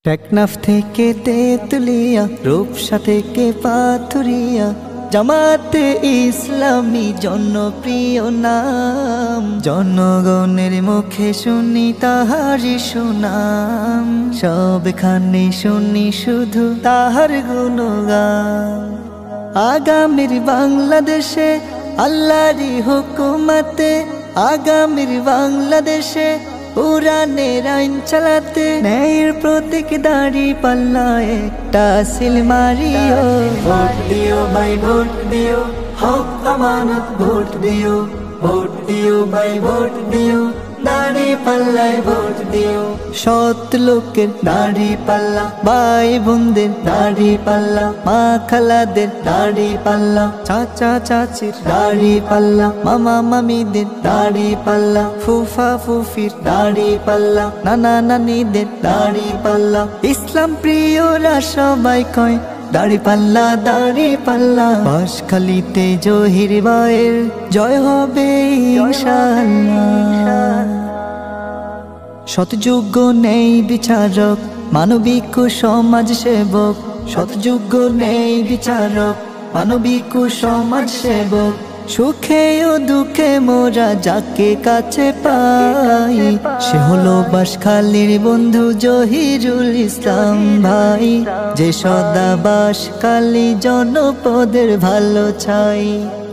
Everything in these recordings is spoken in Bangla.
টেকনাফ থেকে তেতুলিয়া, রূপসা থেকে পাথুরিয়া, জামাতে ইসলামী জনপ্রিয় নাম। জনগণের মুখে শুনি তাহারি সুনাম, সবখানে শুনি শুধু তাহার গুণগান। আগামীর বাংলাদেশে আল্লাহরই হুকুমতে, আগামীর বাংলাদেশে পুরাণের আইন চালাতে, ন্যায়ের প্রতীক দাঁড়িপাল্লা একটা সিল মারিও। ভোট দিও ভাই ভোট দিও, হক আমানত ভোট দিও। ভোট দিও ভাই ভোট দিও, দাঁড়িপাল্লায় ভোট দিও। সৎ লোকের দাঁড়িপাল্লা, ভাই বোনদের দাঁড়িপাল্লা, মা খালাদের দাঁড়িপাল্লা, চাচা চাচির দাঁড়িপাল্লা, মামা মামিদের দাঁড়িপাল্লা, ফুফা ফুফির দাঁড়িপাল্লা, নানা নানিদের দাঁড়িপাল্লা। ইসলাম প্রিয়রা সবাই কয় দাঁড়িপাল্লা দাঁড়িপাল্লা। বাঁশখালীতে জহির ভাইয়ের জয় হবে ইনশাআল্লাহ। সৎযোগ্য নেই বিচারক, মানবিক সমাজ সেবক। সৎযোগ্য নেই বিচারক, মানবিক সমাজ সেবক। সুখে ও দুঃখে মোরা যাকে কাছে পাই, সে হলো বাঁশখালীর বন্ধু জহিরুল ইসলাম ভাই। যে সদা বাঁশখালী জনপদের ভালো চাই,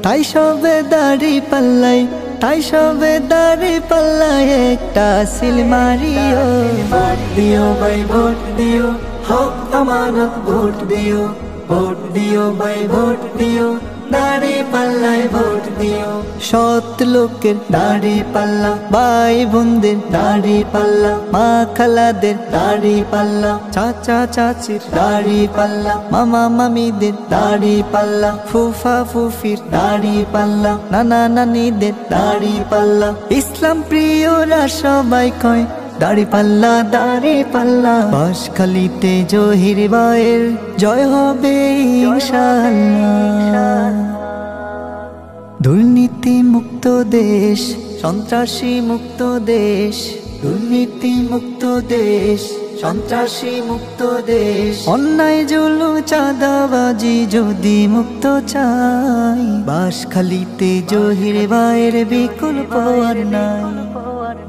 তাই সবে দাঁড়িপাল্লাই, তাই সবে দাঁড়িপাল্লায় একটা সিল মারিও। ভোট দিও ভাই ভোট দিও, হক আমানত ভোট দিও। ভোট দিও ভাই ভোট দিও, দাঁড়িপাল্লায় ভোট দিও। সৎ লোকের দাঁড়িপাল্লা, ভাই বোনদের দাঁড়িপাল্লা, মা খালাদের দাঁড়িপাল্লা, চাচা চাচির দাঁড়িপাল্লা, মামা মামিদের দাঁড়িপাল্লা, ফুফা ফুফির দাঁড়িপাল্লা, নানা নানিদের দাঁড়িপাল্লা। ইসলাম প্রিয়রা সবাই কয় দাঁড়িপাল্লা দাঁড়িপাল্লা। বাঁশখালীতে জহির ভাইয়ের জয় হবে ইনশাআল্লাহ। দুর্নীতি মুক্ত দেশ, সন্ত্রাসী মুক্ত দেশ। দুর্নীতি মুক্ত দেশ, সন্ত্রাসী মুক্ত দেশ। অন্যায় জুলুম চাঁদাবাজি যদি মুক্ত চাই, বাঁশখালীতে জহির ভাইয়ের বিকল্প আর নাই।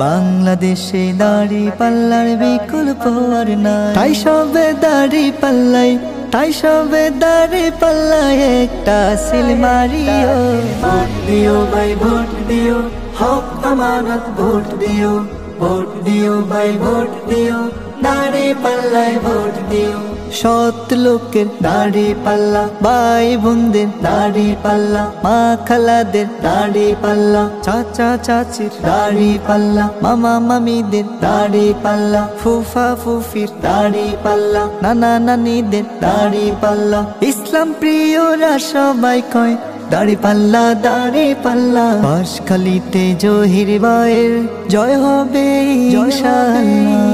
বাংলাদেশে দাঁড়িপাল্লার বিকল্প আর নাই। তাই সবে দাঁড়িপাল্লাই, তাই সবে দাঁড়িপাল্লায় একটা সিল মারিও। ভোট দিও ভাই ভোট দিও, হক আমানত ভোট দিও। ভোট দিও ভাই ভোট দিও, দাঁড়িপাল্লায় ভোট দিও। সৎ লোকের দাঁড়িপাল্লা, ভাই বোনদের দাঁড়িপাল্লা, মা খালাদের দাঁড়িপাল্লা, চাচা চাচির দাঁড়িপাল্লা, মামা মামিদের দাঁড়িপাল্লা, ফুফা ফুফির দাঁড়িপাল্লা, নানা নানিদের দাঁড়িপাল্লা। ইসলাম প্রিয়রা সবাই কয় দাঁড়িপাল্লা দাঁড়িপাল্লা। বাঁশখালীতে জহির ভাইয়ের জয় হবে ইনশাআল্লাহ।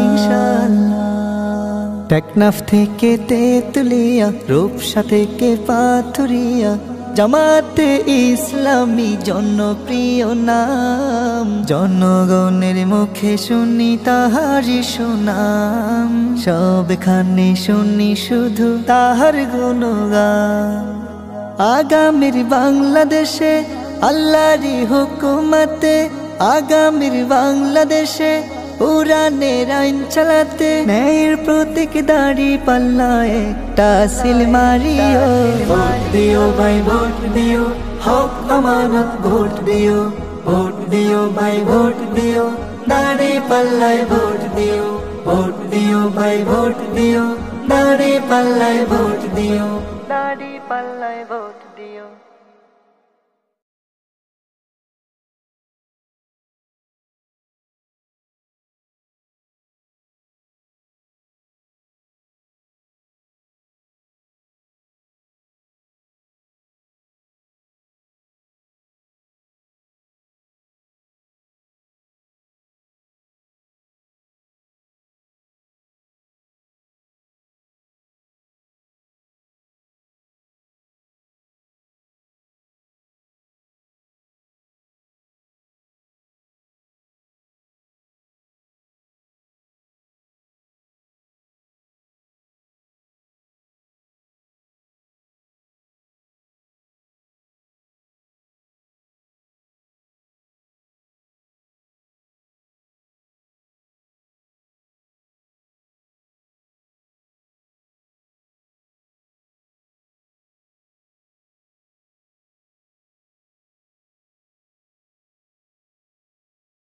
টেকনাফ থেকে তেতুলিয়া, রূপসা থেকে পাথুরিয়া, জামাতে ইসলামী জনপ্রিয় নাম। জনগণের মুখে শুনি তাহারি সুনাম, সবখানে শুনি শুধু তাহার গুণগান। আগামীর বাংলাদেশে আল্লাহরই হুকুমতে, আগামীর বাংলাদেশে পুরাণের আইন চালাতে, ন্যায়ের প্রতীক দাঁড়িপাল্লা একটা সিল মারিও। ভোট দিও ভাই ভোট দিও, হক আমানত ভোট দিও। ভোট দিও ভাই ভোট দিও, দাঁড়িপাল্লায় ভোট দিও। ভোট দিও ভাই ভোট দিও, দাঁড়িপাল্লায় ভোট দিও। দাঁড়িপাল্লায় ভোট